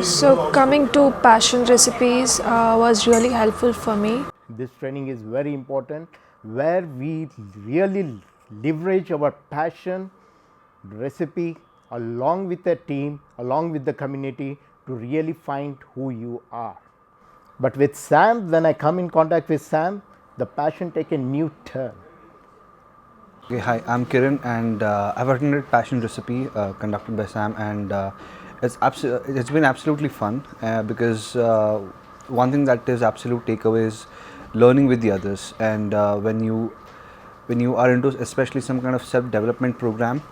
So coming to passion recipes was really helpful for me. This training is very important where we really leverage our passion, recipe along with the team, along with the community to really find who you are. But with Sam, when I come in contact with Sam, the passion take a new turn. Okay, hi, I'm Kiran, and I've attended Passion Recipe conducted by Sam, and it's been absolutely fun because one thing that is absolute takeaway is learning with the others, and when you are into especially some kind of self development program,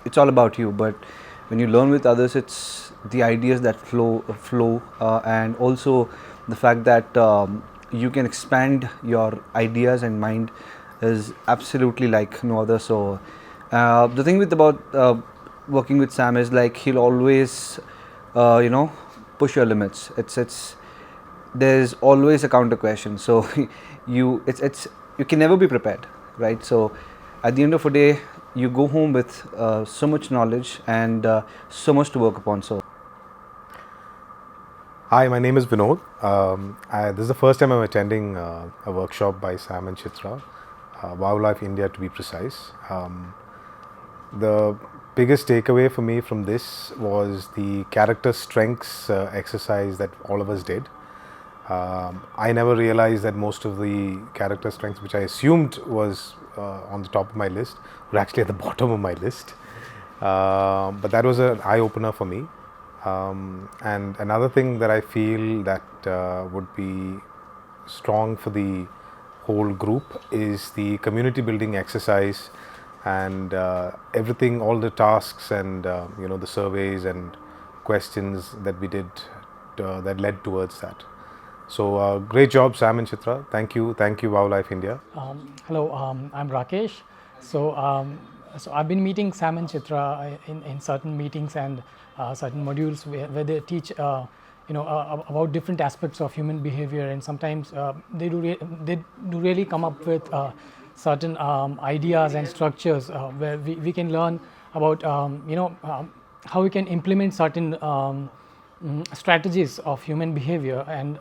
it's all about you, but when you learn with others, it's the ideas that flow, and also the fact that you can expand your ideas and mind is absolutely like no other. So the thing with about working with Sam is like he'll always push your limits. It's there's always a counter question, so it's you can never be prepared, right? So at the end of the day, you go home with so much knowledge and so much to work upon. So hi, my name is Vinod. This is the first time I'm attending a workshop by Sam and Chitra, WoW Life India to be precise. The biggest takeaway for me from this was the character strengths exercise that all of us did. I never realized that most of the character strengths, which I assumed was on the top of my list, were actually at the bottom of my list. But that was an eye-opener for me. And another thing that I feel that would be strong for the whole group is the community building exercise and everything, all the tasks and the surveys and questions that we did that led towards that. So great job, Sam and Chitra. Thank you WoW Life India. Hello, I'm Rakesh. So I've been meeting Sam and Chitra in certain meetings and certain modules where they teach about different aspects of human behavior, and sometimes they do really come up with certain ideas and structures where we can learn about how we can implement certain strategies of human behavior and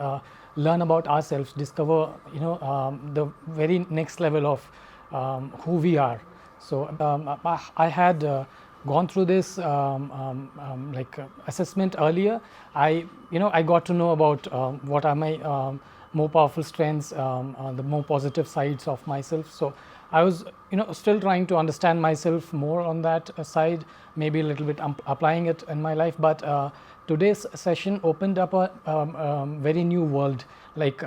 learn about ourselves, discover the very next level of who we are. So I had gone through this assessment earlier. I got to know about what are my more powerful strengths, the more positive sides of myself. So I was still trying to understand myself more on that side, maybe a little bit applying it in my life. But today's session opened up a very new world, like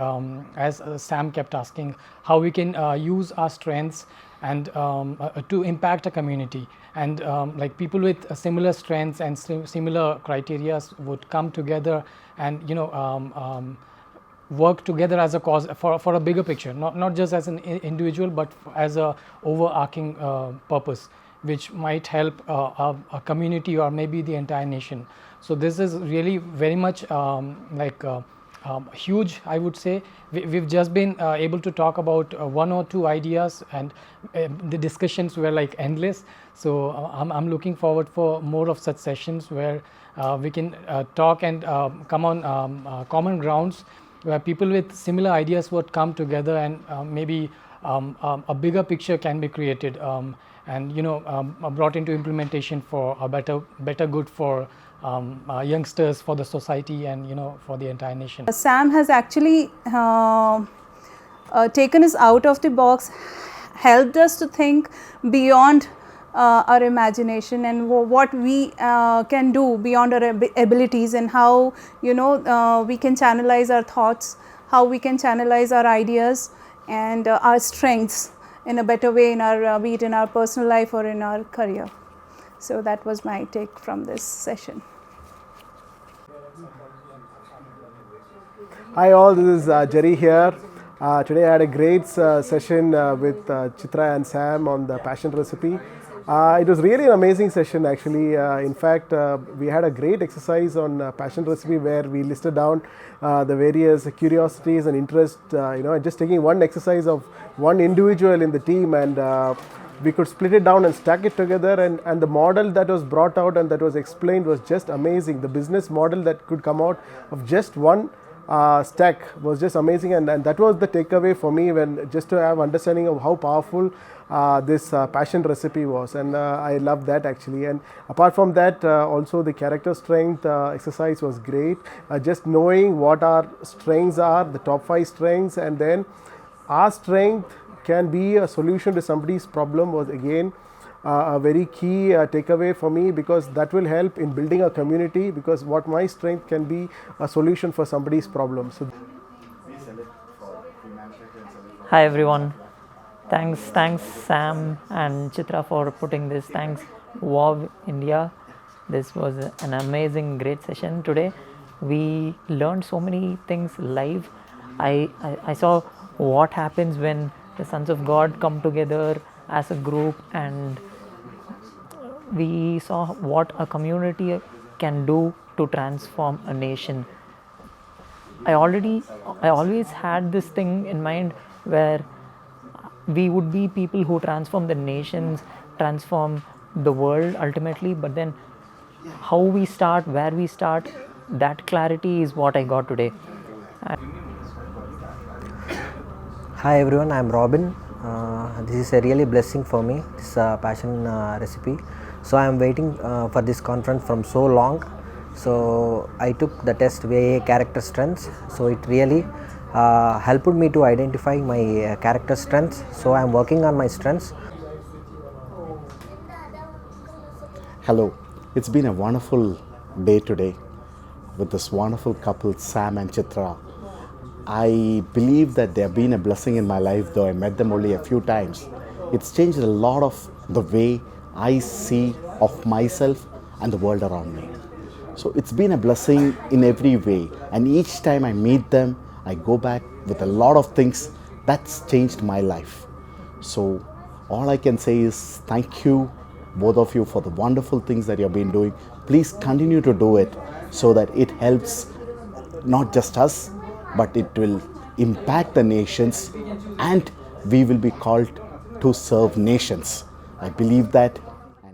as Sam kept asking, how we can use our strengths and to impact a community, and like people with similar strengths and similar criteria would come together and work together as a cause for a bigger picture, not just as an individual, but as a overarching purpose, which might help a community or maybe the entire nation. So this is really very much huge, I would say. We've just been able to talk about one or two ideas, and the discussions were like endless. So I'm looking forward for more of such sessions where we can talk and come on common grounds, where people with similar ideas would come together, and maybe a bigger picture can be created and brought into implementation for a better good for youngsters, for the society, and for the entire nation. Sam has actually taken us out of the box, helped us to think beyond our imagination and what we can do beyond our abilities, and how we can channelize our thoughts, how we can channelize our ideas and our strengths in a better way in our be it in our personal life or in our career. So that was my take from this session. Hi all, this is Jerry here. Today I had a great session with Chitra and Sam on the passion recipe. It was really an amazing session actually. In fact, we had a great exercise on passion recipe where we listed down the various curiosities and interests, just taking one exercise of one individual in the team, and we could split it down and stack it together, and the model that was brought out and that was explained was just amazing. The business model that could come out of just one stack was just amazing, and that was the takeaway for me, when just to have understanding of how powerful this passion recipe was, and I love that actually. And apart from that, also the character strength exercise was great. Just knowing what our strengths are, the top 5 strengths, and then our strength can be a solution to somebody's problem was again a very key takeaway for me, because that will help in building a community, because what my strength can be a solution for somebody's problem. So hi everyone, thanks Sam and Chitra for putting this. Thanks WoW India. This was an amazing great session today. We learned so many things live. I saw what happens when the sons of God come together as a group, and we saw what a community can do to transform a nation. I always had this thing in mind where we would be people who transform the nations, transform the world ultimately, but then how we start, where we start, that clarity is what I got today. Hi everyone, I am Robin. This is a really blessing for me, this passion recipe. So I am waiting for this conference from so long. So I took the test VA character strengths. So it really helped me to identify my character strengths. So I am working on my strengths. Hello, it's been a wonderful day today with this wonderful couple, Sam and Chitra. I believe that they have been a blessing in my life, though I met them only a few times. It's changed a lot of the way I see of myself and the world around me. So it's been a blessing in every way, and each time I meet them, I go back with a lot of things that's changed my life. So all I can say is thank you, both of you, for the wonderful things that you've been doing. Please continue to do it so that it helps not just us, but it will impact the nations, and we will be called to serve nations. I believe that